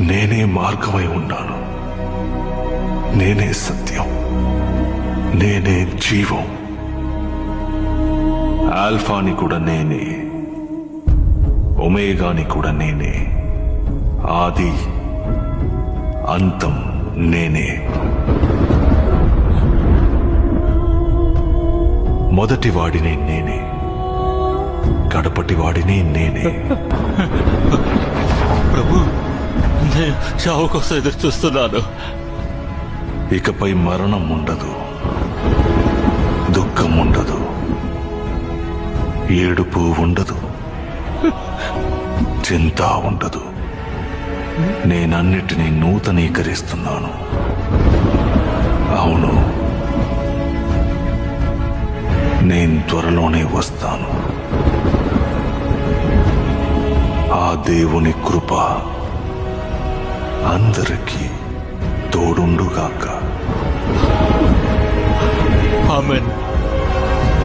నేనే మార్గమై ఉన్నాను, నేనే సత్యం, నేనే జీవం. ఆల్ఫాని కూడా నేనే, ఒమేగాని కూడా నేనే, ఆది అంతం నేనే. మొదటి వాడిని నేనే, కడపటి వాడిని నేనే. ప్రభు, నేను చావు కోసం ఎదురు చూస్తున్నాను. ఇకపై మరణం ఉండదు, దుఃఖం ఉండదు, ఏడుపు ఉండదు, చింత ఉండదు. నేనన్నిటినీ నూతనీకరిస్తున్నాను. అవును, నేను త్వరలోనే వస్తాను. ఆ దేవుని కృప అందరికీ తోడుండుగాక. ఆమేన్.